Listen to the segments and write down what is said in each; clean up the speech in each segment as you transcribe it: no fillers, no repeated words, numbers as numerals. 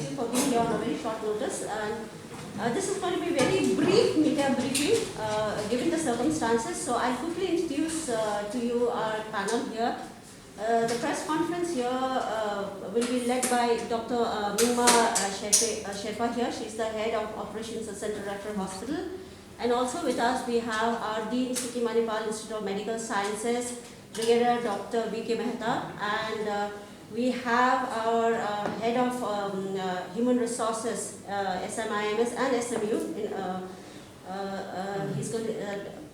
you for being here on a very short notice. And this is going to be a very brief media briefing given the circumstances. So I'll quickly introduce to you our panel here. The press conference here will be led by Dr. Mingma Sherpa here. She's the head of operations at Central Referral Hospital. And also with us we have our Dean, Sikkim Manipal Institute of Medical Sciences, Brigadier Dr. V.K. Mehta, and we have our head of human resources, SMIMS and SMU. He's going to,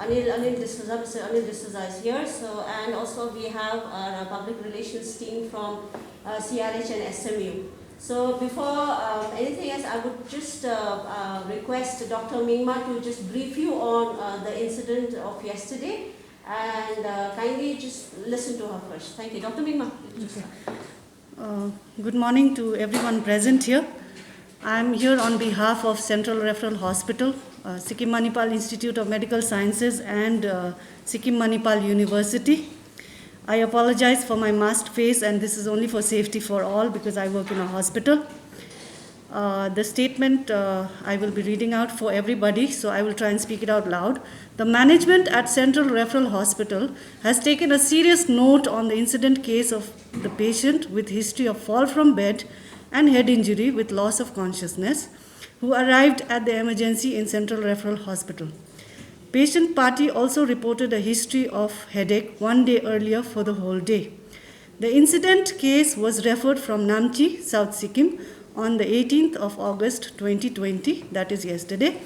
Anil D'Souza, Mr. Anil D'Souza is here. So, and also we have our public relations team from CRH and SMU. So before anything else, I would just request Dr. Mingma to just brief you on the incident of yesterday, and kindly just listen to her first. Thank you. Dr. Mingma. Good morning to everyone present here. I am here on behalf of Central Referral Hospital, Sikkim Manipal Institute of Medical Sciences and Sikkim Manipal University. I apologize for my masked face, and this is only for safety for all because I work in a hospital. The statement I will be reading out for everybody, so I will try and speak it out loud. The management at Central Referral Hospital has taken a serious note on the incident case of the patient with history of fall from bed and head injury with loss of consciousness, who arrived at the emergency in Central Referral Hospital. Patient party also reported a history of headache one day earlier for the whole day. The incident case was referred from Namchi, South Sikkim, on the 18th of August 2020, that is yesterday.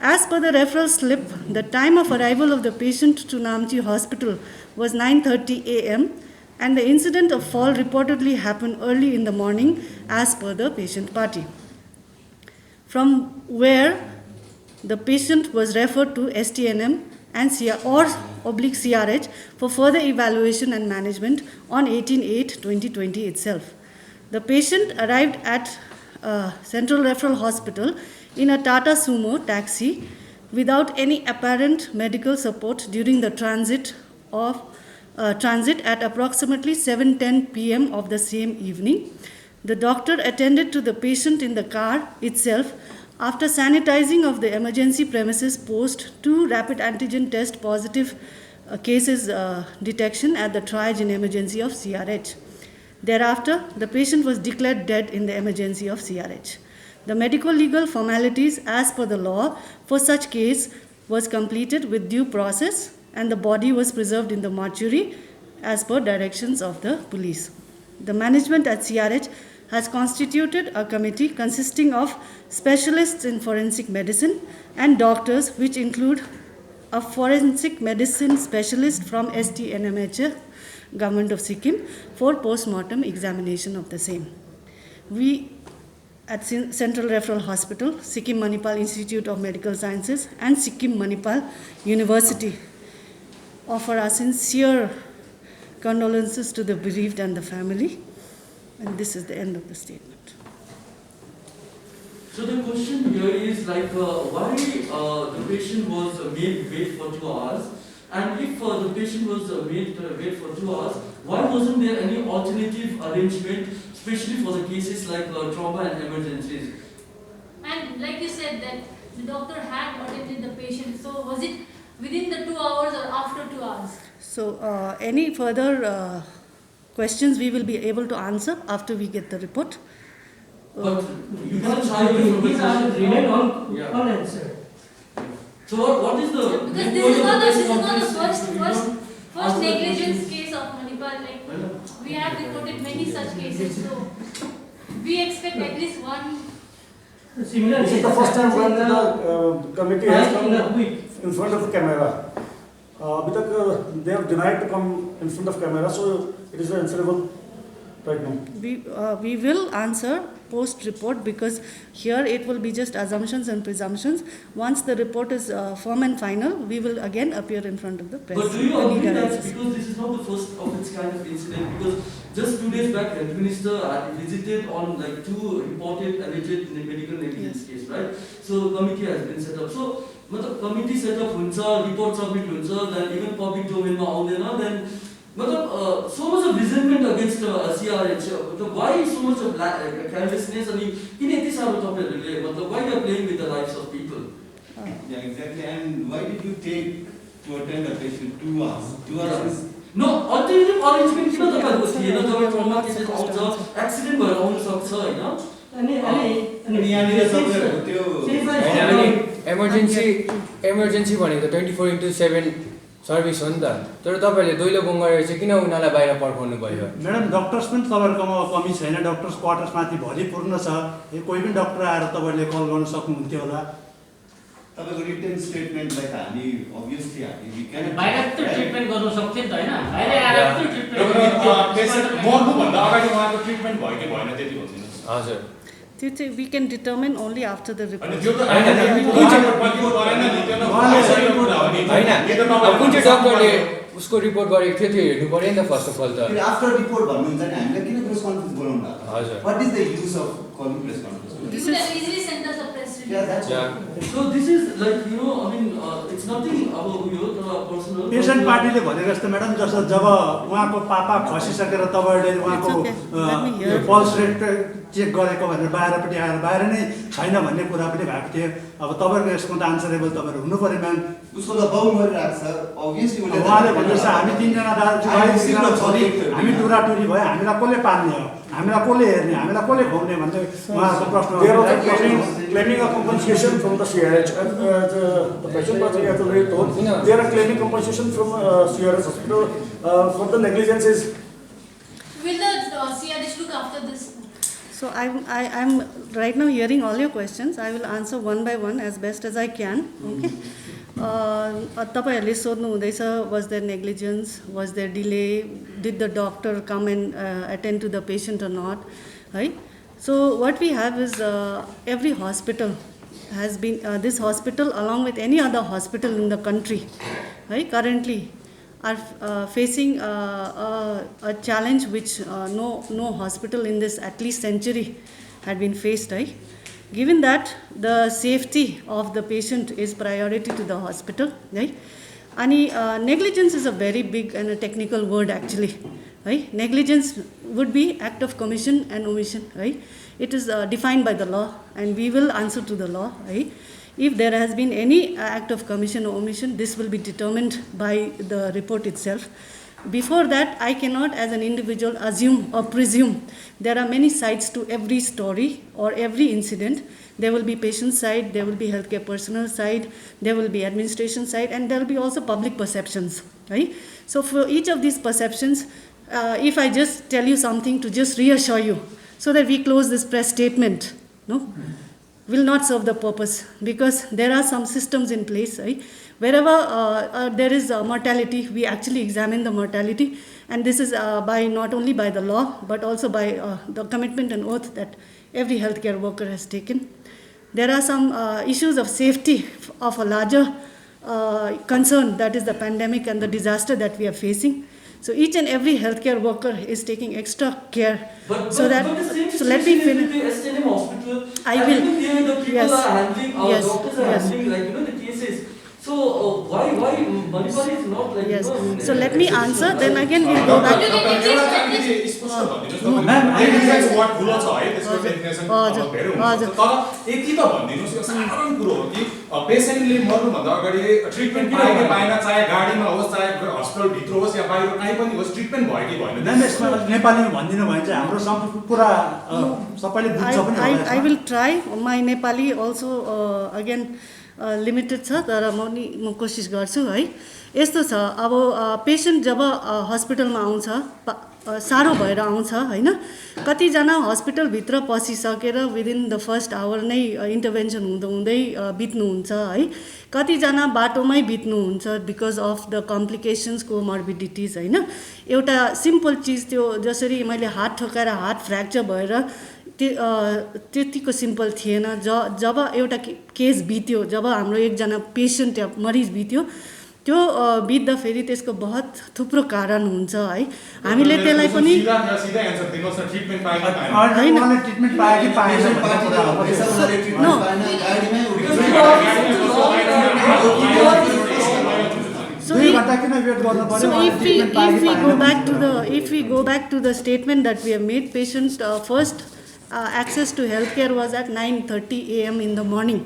As per the referral slip, the time of arrival of the patient to Namchi Hospital was 9:30 a.m. and the incident of fall reportedly happened early in the morning as per the patient party. From where the patient was referred to STNM and CRH for further evaluation and management on 18/8/2020 itself. The patient arrived at Central Referral Hospital in a Tata Sumo taxi without any apparent medical support during the transit at approximately 7:10 p.m. of the same evening. The doctor attended to the patient in the car itself after sanitizing of the emergency premises post 2 rapid antigen test positive cases detection at the triage in emergency of CRH. Thereafter, the patient was declared dead in the emergency of CRH. The medico-legal formalities as per the law for such case was completed with due process, and the body was preserved in the mortuary as per directions of the police. The management at CRH has constituted a committee consisting of specialists in forensic medicine and doctors, which include a forensic medicine specialist from STNMH, Government of Sikkim, for post-mortem examination of the same. We at Central Referral Hospital, Sikkim Manipal Institute of Medical Sciences and Sikkim Manipal University offer our sincere condolences to the bereaved and the family. And this is the end of the statement. So the question here is like why the patient was made wait for 2 hours, and if the patient was made wait for 2 hours, why wasn't there any alternative arrangement, especially for the cases like trauma and emergencies? And like you said that the doctor had attended the patient, so was it within the 2 hours or after 2 hours? So any further questions we will be able to answer after we get the report. But you can't try these are remain unanswered. So what is the... Because this is not the first negligence case of Manipal. Like, we have reported many such cases, so we expect at least one. Similar. This is the first time when the committee has come in front of the camera. They have denied to come in front of camera, so it is answerable right now. We will answer post-report, because here it will be just assumptions and presumptions. Once the report is firm and final, we will again appear in front of the press. But do you agree that because this is not the first of its kind of incident, because just 2 days back, the Minister visited on like 2 reported alleged medical negligence case, right? So committee has been set up. So the committee set up huncha, report submit huncha, then even public domain ma aunदैन, then मतलब so much of resentment against CRH. मतलब why so much of carelessness अनि किन यति साह्रो तपाईहरुले मतलब why you are playing with the lives of people? Yeah, exactly. And why did you take to attend a patient 2 hours? 2 hours is No, alternative arrangement किन तपाईहरुको थिएन? तपाईहरुको केसेस आउँछ, एक्सिडेन्ट भएर आउन सक्छ हैन? अनि यहाँनिर तपाईँहरुको त्यो इमर्जेन्सी भनेको 24/7 सर्भिस हो नि त। तर तपाईहरुले दैलो बङ्गरेर चाहिँ किन उनीलाई बाहिर पर्खाउनु भयो? म्याडम डक्टर्स पनि तपाईँहरूकोमा कमी छैन, डक्टर्स क्वार्टर्स माथि भरिपूर्ण छ। कोही पनि डक्टर आएर तपाईँहरूले कल गर्न सक्नुहुन्थ्यो होला। तपाईँको रिटन स्टेटमेन्टलाई त हामी अभियसली हामी बाहिर त ट्रिटमेन्ट गर्नु सक्थ्यो नि त हैन? बाहिर आएर त ट्रिटमेन्ट पेशेन्ट मर्नुभन्दा अगाडि उहाँको ट्रिटमेन्ट भयो कि भएन त्यति भनिदिनुहोस्। हजुर। त्यो चाहिँ we can determine only after the report. अनि त्यो त कुन चाहिँ गरेन नि त्यो त रिपोर्ट हो नि हैन अब कुन चाहिँ डक्टरले उसको रिपोर्ट गरेको थियो त्यो हेर्नु पर्यो नि त फर्स्ट अफ अल त। आफ्टर रिपोर्ट भन्नुहुन्छ नि हामीलाई किन प्रेस कन्फरेन्स बोलाउनु भएको? हजुर। What is the use of calling press conference? You could have easily sent us a press release. So this is like I mean it's nothing about यो तर पर्सनल पेसेन्ट पार्टीले भनेको जस्तो म्याडम जस्तो जब उहाँको पापा खसिसकेर तपाईँहरूले उहाँको पल्स रेट चेक गरेको भनेर बाहिरपट्टि आएर बाहिर नै छैन भन्ने कुरा पनि भएको थियो। अब तपाईँहरूको यसको त आन्सरेबल तपाईँहरू हुनु पर्यो म्याम। उसको त बाउ मरिरहेको छ अभियसली उहाँले भन्दैछ हामी 3 जना दाजु हामी टुराटुरी भयो, हामीलाई कसले पाल्ने हो, हामीलाई कसले हेर्ने, हामीलाई कसले खुवाउने भन्ने उहाँहरूको प्रश्न। They are also claiming a compensation from the CRH. The patient was already told they are claiming compensation from CRH hospital for the negligences. Will the CRH look after this? So I'm right now hearing all your questions. I will answer one by one as best as I can. Okay. तपाईहरुले सोध्नु हुँदैछ was there negligence, was there delay, did the doctor come and attend to the patient or not, right? So what we have is every hospital has been this hospital along with any other hospital in the country, right, currently are facing a challenge which no hospital in this at least century had been faced, right? Given that the safety of the patient is priority to the hospital, right? And negligence is a very big and a technical word actually, right? Negligence would be act of commission and omission, right? It is defined by the law and we will answer to the law, right? If there has been any act of commission or omission, this will be determined by the report itself. Before that, I cannot as an individual assume or presume. There are many sides to every story or every incident. There will be patient side, there will be healthcare personnel side, there will be administration side, and there will be also public perceptions, right? So for each of these perceptions, if I just tell you something to just reassure you, so that we close this press statement, no, will not serve the purpose, because there are some systems in place, right? Wherever there is mortality, we actually examine the mortality, and this is by not only by the law, but also by the commitment and oath that every healthcare worker has taken. There are some issues of safety of a larger concern, that is the pandemic and the disaster that we are facing. So each and every healthcare worker is taking extra care. So let me finish. I will. The people Yes. are handling, our Yes. doctors are Yes. handling like the cases. So why Manipal is not like Yes. So let me answer. Then again we'll go back. साधारण कुरो हो कि पेसेन्टले मर्नुभन्दा अगाडि treatment पाए कि पाएन, चाहे गाडीमा होस्, चाहे हस्पिटल भित्र होस् या बाहिर कहीँ पनि होस्, ट्रिटमेन्ट भयो कि भएन। म्याम यसमा नेपालीमा भनिदिनु भयो चाहिँ हाम्रो पुरा सबैले बुझ्छ पनि होला। I will try. My Nepali also again limited छ, तर म कोसिस गर्छु है। यस्तो छ, अब पेसेन्ट जब हस्पिटलमा आउँछ साह्रो भएर आउँछ हैन, कतिजना हस्पिटलभित्र पसिसकेर विदिन द फर्स्ट आवर नै इन्टरभेन्सन हुँदै बित्नुहुन्छ है, कतिजना बाटोमै बित्नुहुन्छ because of the complications comorbidities हैन। एउटा सिम्पल चिज त्यो जसरी मैले हात ठोकाएर हात फ्र्याक्चर भएर त्यतिको सिम्पल थिएन। जब एउटा केस बित्यो, जब हाम्रो एकजना पेसेन्ट या मरिज बित्यो, त्यो बित्दा फेरि त्यसको बहुत थुप्रो कारण हुन्छ है। हामीले त्यसलाई पनि ट्रिटमेन्ट पाए कि पाएन भन्ने कुरा हो। So 2 घण्टा किन वेट गर्नु पर्यो? So if we go back to the statement that we have made, patient first access to healthcare was at 9:30 AM in the morning.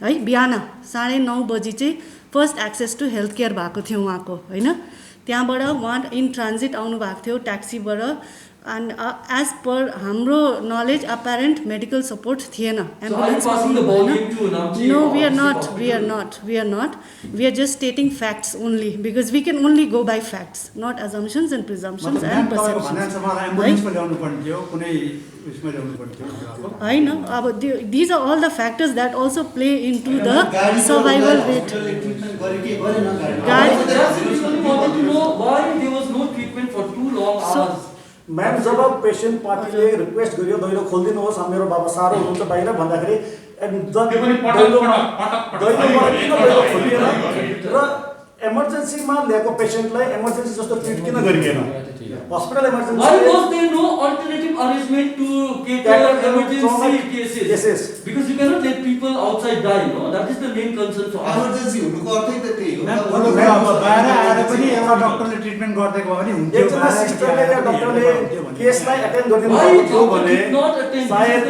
है बिहान 9:30 बजी चाहिँ first access to health care भएको थियो उहाँको होइन. त्यहाँबाट उहाँ इन ट्रान्जिट आउनु भएको थियो ट्याक्सीबाट. एन्ड एज पर हाम्रो नलेज अप्यारेन्ट मेडिकल सपोर्ट थिएन ambulance. No we are not we are just stating facts only because we can only go by facts not assumptions and presumptions and perceptions होइन. अब these are all the factors that also play in to the survival rate. Ma'am जब patient पार्टीले request गर्यो दैलो खोलिदिनुहोस् मेरो बाबा साह्रो हुनुहुन्छ बाहिर भन्दाखेरि र इमर्जेन्सीमा ल्याएको पेसेन्टलाई इमर्जेन्सी जस्तो ट्रिट किन गरिएन? Hospital emergency Why was there no alternative arrangement to cater emergency cases? Because you cannot let people outside die, no? That is the main concern for us. Emergency हुनुको अर्थै त त्यही हो. बाहिर आएर पनि एउटा डक्टरले ट्रिटमेन्ट गरिदिएको भने हुन्थ्यो. एकजना सिस्टरले या डक्टरले केसलाई एटेन्ड गरिदिनु भएको भने सायद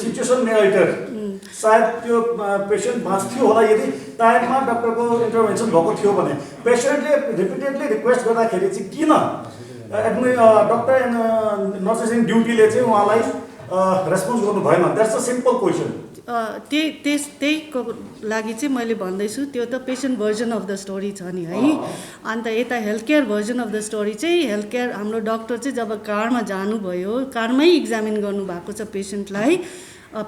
सिचुएसन मे अल्टर. सायद त्यो पेसेन्ट बाँच्थ्यो होला यदि टाइममा डक्टरको इन्टरभेन्सन भएको थियो भने. पेसेन्टले रिपिटेडली रिक्वेस्ट गर्दाखेरि चाहिँ किन डक्टर एन्ड नर्सेस इन ड्युटीले चाहिँ उहाँलाई रेस्पोन्स गर्नु भएन? That's a simple question. त्यहीको लागि चाहिँ मैले भन्दैछु त्यो त patient version of the story छ नि है. अन्त यता health care version of the story चाहिँ हेल्थ केयर हाम्रो डक्टर चाहिँ जब कारमा जानुभयो कारमै इक्जामिन गर्नुभएको छ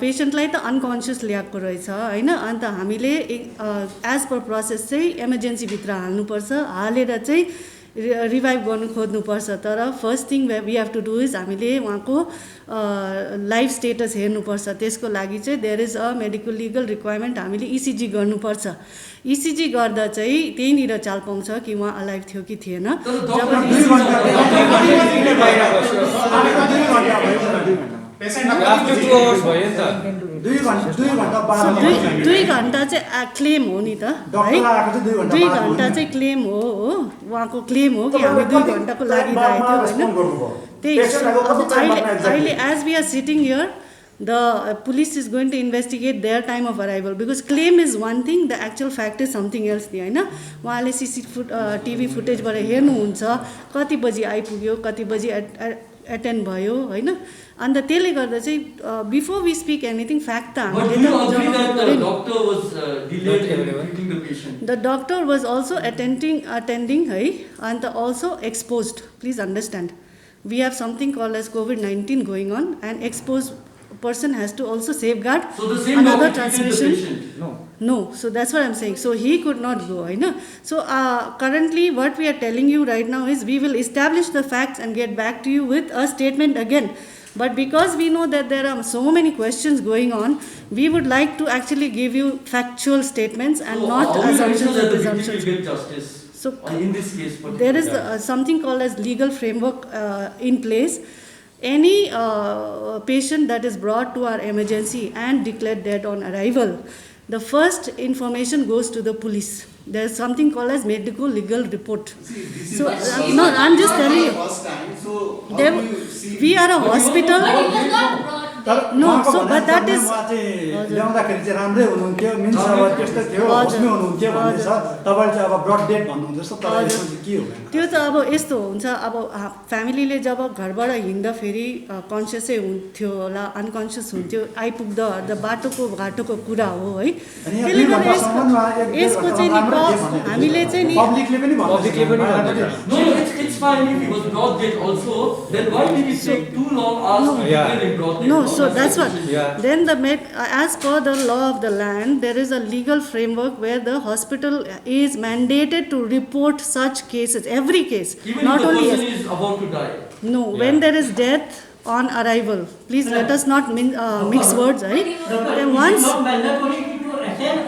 पेसेन्टलाई त अनकन्सियस ल्याएको रहेछ होइन. अन्त हामीले एज पर प्रोसेस चाहिँ इमर्जेन्सीभित्र हाल्नुपर्छ. हालेर चाहिँ रिभाइभ गर्नु खोज्नुपर्छ. तर first thing we have to do is हामीले उहाँको लाइफ स्टेटस हेर्नुपर्छ. त्यसको लागि चाहिँ there is a medical legal requirement. हामीले इसिजी गर्नुपर्छ. इसिजी गर्दा चाहिँ त्यहीँनिर चाल पाउँछ कि उहाँ अलाइभ थियो कि थिएन. दुई घन्टा चाहिँ क्लेम हो नि त है. 2 घन्टा चाहिँ क्लेम हो उहाँको क्लेम हो कि हामी 2 घन्टाको लागि आएको थियो होइन. त्यही अब अहिले as we are sitting here the police is going to investigate their time of arrival because claim is one thing, the actual fact is something else नि होइन. उहाँले टिभी फुटेजबाट हेर्नुहुन्छ कति बजी आइपुग्यो कति बजी एटेन्ड भयो होइन. अन्त त्यसले गर्दा चाहिँ before we speak anything fact त हामीले the doctor was also attending है. अन्त also exposed. Please understand we have something called as COVID-19 going on and expose person has to also safeguard another transmission. No, so that's what I'm saying. So he could not go, I know. So currently what we are telling you right now is we will establish the facts and get back to you with a statement again. But because we know that there are so many questions going on, we would like to actually give you factual statements and not assumptions and presumptions. So in this case, there is something called as legal framework in place. Any patient that is brought to our emergency and declared dead on arrival, the first information goes to the police. There is something called as medical legal report. So no, I'm just telling you. We are a hospital. No, so but that is ल्याउँदाखेरि चाहिँ राम्रै हुनुहुन्थ्यो. Means अब त्यस्तो थियो होस्मै हुनुहुन्थ्यो भन्ने छ. तपाईँले चाहिँ अब ब्रड डेड भन्नुहुँदैछ. तर के हो त्यो त अब यस्तो हुन्छ. अब फ्यामिलीले जब घरबाट हिँड्दाखेरि कन्सियसै हुन्थ्यो होला अनकन्सियस हुन्थ्यो आइपुग्दा बाटोको कुरा हो है. त्यसले गर्दा यसको चाहिँ हामीले चाहिँ नि पब्लिकले पनि no, it's fine if he was brought dead also. Then why did it take too long hours to declare him brought dead? No, so that's what. Then as per the law of the land, there is a legal framework where the hospital is mandated to report such cases, every case. Even not if the only person is about to die. No, when there is death on arrival, please let us not mix words, right? Then once. Not mandatory to attend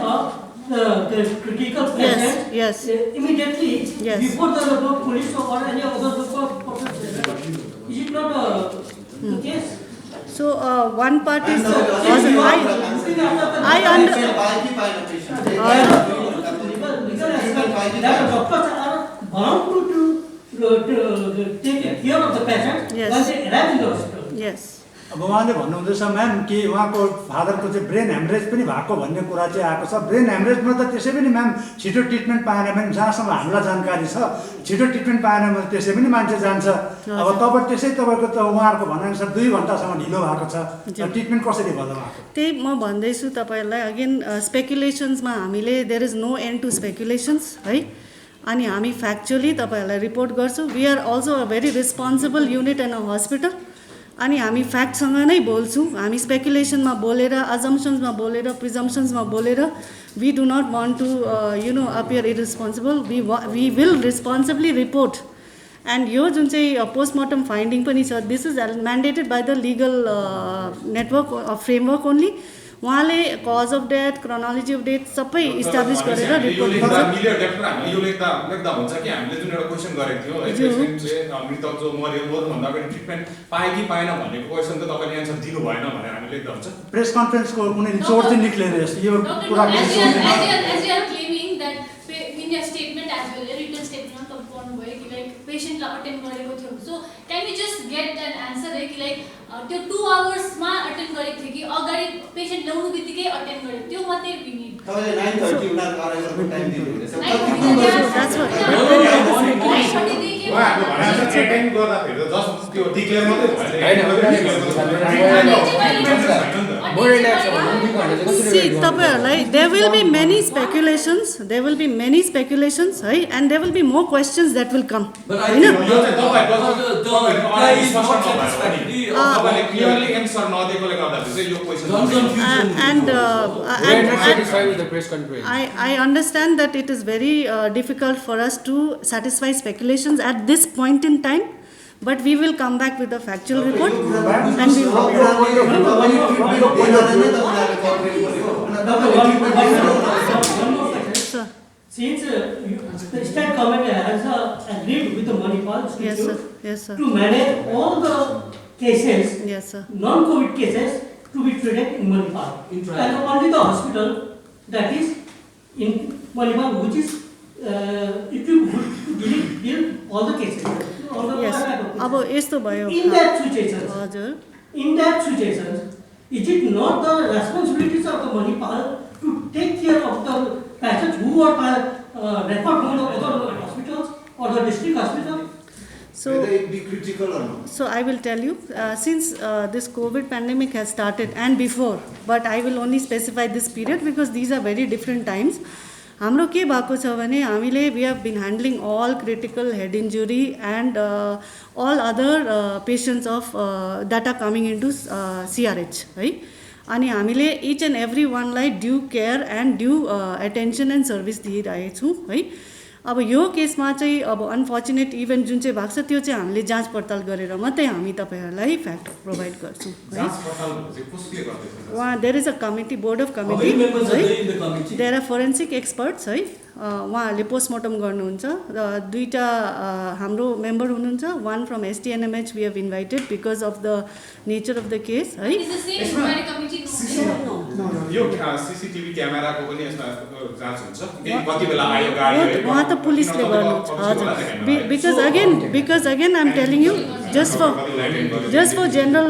the critical patient. Yes. Immediately. Yes. Before the police or any other purpose. Is it not the case? So one part is why did that the doctors are bound to take care of the patient Yes. once they arrive in the hospital. Yes. अब उहाँले भन्नुहुँदैछ ma'am कि उहाँको फादरको चाहिँ brain haemorrhage पनि भएको भन्ने कुरा चाहिँ आएको छ। ब्रेन ह्यामरेजमा त त्यसै पनि म्याम छिटो ट्रिटमेन्ट पाएन भने जहाँसम्म हामीलाई जानकारी छ छिटो ट्रिटमेन्ट पाएन भने त्यसै पनि मान्छे जान्छ। अब तपाईँको त उहाँहरूको भनाइअनुसार 2 घन्टासम्म ढिलो भएको छ, ट्रिटमेन्ट कसरी भयो उहाँको? त्यही म भन्दैछु तपाईँहरूलाई अगेन स्पेकुलेसन्समा हामीले there is no end to speculations है। अनि हामी फ्याक्चुअली तपाईँहरूलाई रिपोर्ट गर्छौँ। We are also a very responsible unit in a hospital. अनि हामी फ्याक्टसँग नै बोल्छौँ। हामी स्पेकुलेसनमा बोलेर, अजम्पसन्समा बोलेर, प्रिजम्पसन्समा बोलेर we do not want to appear irresponsible. We will responsibly report. And यो जुन चाहिँ पोस्टमार्टम फाइन्डिङ पनि छ, this is mandated by the legal network framework only. उहाँले cause of death, chronology of death सबै इस्टाब्लिस गरेर रिपोर्ट गर्छ। हामीले यो लेख्दा हुन्छ कि हामीले जुन एउटा क्वेसन गरेको थियो है, पेसेन्टले मृतक जो मर्यो भन्दा अगाडि ट्रिटमेन्ट पाए कि पाएन भनेको क्वेसन त तपाईँले एन्सर दिनु भएन भनेर हामी लेख्दा हुन्छ। प्रेस कन्फरेन्सको कुनै निचोड चाहिँ निक्लेर यो कुरा as you are claiming that in your statement as well, written statement confirm भयो कि like patient ला अटेन्ड गरेको थियो। So can we just get an answer है कि like त्यो 2 hours मा अटेन्ड गरेको थियो कि अगाडि पेशेन्ट ल्याउनु बित्तिकै अटेन्ड गरेको त्यो मात्रै we need। तपाईँले 9:30 उनीहरूको अराइभलको टाइम दिनुहुँदैछ। That's what उहाँहरूको भनाइ एटेन्ड गर्दाखेरि त जस्ट त्यो डिक्लेयर मात्रै See, तपाईँहरूलाई there will be many speculations, है, and there will be more questions that will come. But I think तपाईँले क्लियरली एन्सर नदिएकोले गर्दाखेरि चाहिँ यो question I understand that it is very difficult for us to satisfy speculations at this point in time, but we will come back with a factual report and we Sir. Since the state government has agreed with the Manipal Yes, sir. to manage all the cases, Yes, sir. non-COVID cases, to be treated in Manipal. And only the hospital that is in Manipal, which is equipped to deal all the cases. All the Yes. अब यस्तो भयो। In that situation, हजुर, is it not the responsibilities of the Manipal to take care of the patients who are referred from the other hospitals or the district hospital? whether it be critical or not? So I will tell you, since this COVID pandemic has started and before, but I will only specify this period because these are very different times. हाम्रो के भएको छ भने हामीले we have been handling all critical head injury and all other patients of that are coming into CRH, है। अनि हामीले each and every one लाई due care and due attention and service दिइरहेको छौँ, है। अब यो केसमा चाहिँ अब अनफर्चुनेट इभेन्ट जुन चाहिँ भएको छ त्यो चाहिँ हामीले जाँच पडताल गरेर मात्रै हामी तपाईँहरूलाई फ्याक्ट प्रोभाइड गर्छौँ, है। उहाँ there is a committee, board of committee, है। देयर आर फोरेन्सिक एक्सपर्ट्स, है। उहाँहरूले पोस्टमार्टम गर्नुहुन्छ र 2टा हाम्रो मेम्बर हुनुहुन्छ। one from STNMH we have invited because of the nature of the case, है। Is the same inquiry committee? No. यो CCTV क्यामेराको पनि यसमा जाँच हुन्छ कि कति बेला आयो गाडी उहाँ त पुलिसले गर्नुहुन्छ, हजुर। because again I'm telling you just for general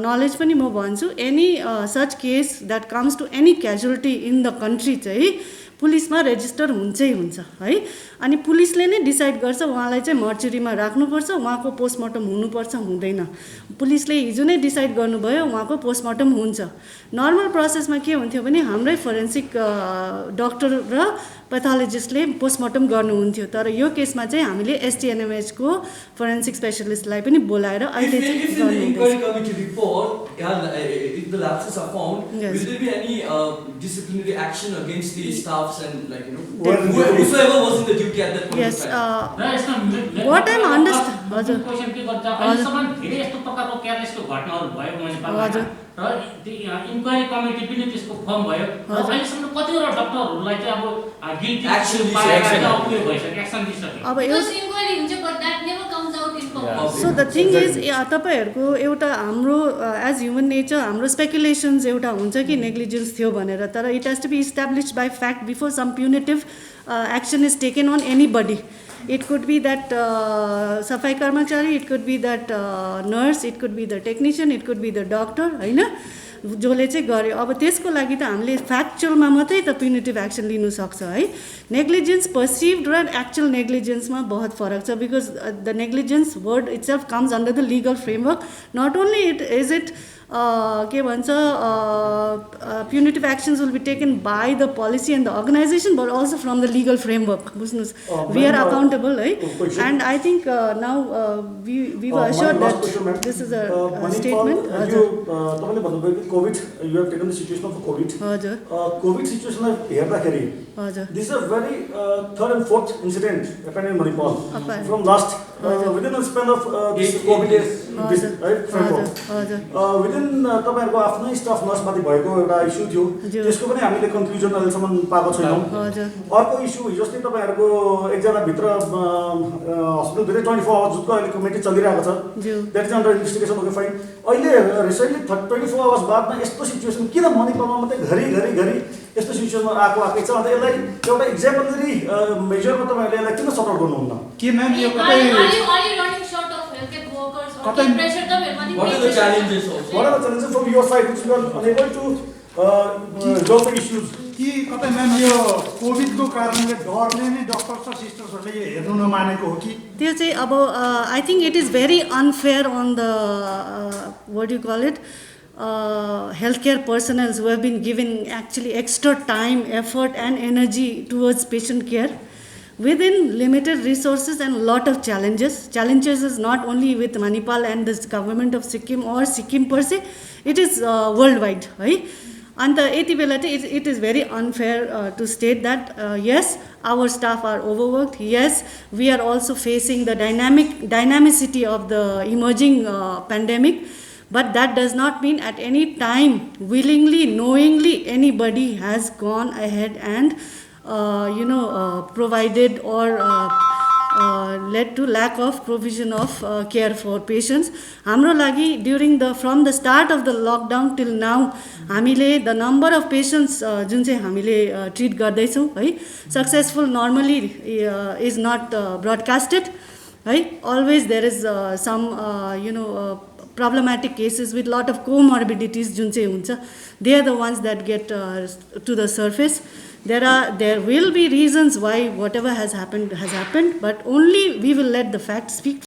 knowledge पनि म भन्छु, any such case that comes to any casualty in the country चाहिँ पुलिसमा रेजिस्टर हुन्छै हुन्छ, है। अनि पुलिसले नै डिसाइड गर्छ उहाँलाई चाहिँ मर्चुरीमा राख्नुपर्छ, उहाँको पोस्टमार्टम हुनुपर्छ हुँदैन। पुलिसले हिजो नै डिसाइड गर्नुभयो उहाँको पोस्टमार्टम हुन्छ। नर्मल प्रोसेसमा के हुन्थ्यो भने हाम्रै फोरेन्सिक डक्टर र पैथोलोजिस्टले पोस्टमार्टम गर्नुहुन्थ्यो, तर यो केसमा चाहिँ हामीले STNMH को फोरेन्सिक स्पेशलिस्टलाई पनि बोलाएर अहिले चाहिँ If in the inquiry committee report, if the lapses are found, Yes. will there be any disciplinary action against the staffs and like Well, whosoever was in the duty at that point Yes, in time? what I'm understand, हजुर, question के गर्दा अहिलेसम्म धेरै यस्तो प्रकारको केयरलेसको घटनाहरू भयो मनिपालमा हजुर। र इन्क्वायरी कमिटी पनि त्यसको फर्म भयो र अहिलेसम्म कतिवटा डक्टरहरूलाई चाहिँ अब गिल्टी Action पाएर उयो भइसक्यो, एक्सन दिइसक्यो। अब यो Because inquiry हुन्छ but that never comes out in public. public. So the thing is, तपाईहरुको एउटा हाम्रो as human nature हाम्रो speculations एउटा हुन्छ कि negligence थियो भनेर, तर it has to be established by fact before some punitive action is taken on anybody. It could be that safai karmachari, it could be that nurse, it could be the technician, it could be the doctor, हैन, जसले चाहिँ गर्यो. अब त्यसको लागि त हामीले फ्याक्चुअलमा मात्रै त प्युनिटिभ एक्सन लिनु सक्छ है. नेग्लिजेन्स पर्सिभड र एक्चुअल नेग्लिजेन्समा बहुत फरक छ, because the negligence word itself comes under the legal framework. Not only it के भन्छ punitive actions will be taken by the policy and the organization, but also from the legal framework. बुझ्नुस्, we are accountable, right? And I think now we were assured that this is a statement. तपाईले भन्नुभयो कि covid, you have taken the situation of COVID. हजुर. Covid सिचुएसनलाई हेर्दाखेरि हजुर. this is a very third and fourth incident happened in Manipal from last within the span of this COVID right framework. Within तपाईहरुको आफ्नै staff नर्समाथि भएको एउटा issue थियो, त्यसको पनि हामीले कन्क्लुजन अहिलेसम्म पाएको छैनौं. अर्को इस्यु जस्तै तपाईहरुको एकजना भित्र हस्पिटल भित्र 24 आवर्स जुनको अहिले कमिटी चलिरहेको छ, that is under investigation. Okay fine. अहिले रिसेन्टली 24 आवर्स बादमा यस्तो सिचुएसन किन मणिपुरमा मात्रै घरि यस्तो सिचुएसनमा आएकै छ? अन्त यसलाई एउटा एक्जाम्पलरी मेजरमा तपाईहरुले यसलाई किन सपोर्ट गर्नुहुन्न? के म्याम यो Are you running short of healthcare workers or Kata- pressure them? What are the challenges also? What are the challenges from your side which you are unable to resolve the issues? कि कतै ma'am यो कोभिडको कारणले डरले नै doctors र सिस्टर्सहरूले यो हेर्नु नमानेको हो कि? त्यो चाहिँ अब I think it is very unfair on the what you call it, healthcare personnel who have been given actually extra time, effort and energy towards patient care within limited resources and a lot of challenges. Challenges is not only with Manipal and the government of Sikkim or Sikkim per se, it is worldwide, right? And it is very unfair to state that yes, our staff are overworked. Yes, we are also facing the dynamicity of the emerging pandemic. But that does not mean at any time, willingly, knowingly, anybody has gone ahead and provided or led to lack of provision of care for patients. हाम्रो लागि from the start of the lockdown till now, हामीले the number of patients जुन चाहिँ हामीले treat गर्दैछौँ है, successful normally is not broadcasted, right? Always there is some problematic cases with lot of comorbidities जुन चाहिँ हुन्छ, they are the ones that get to the surface. There will be reasons why whatever has happened, but only we will let the facts speak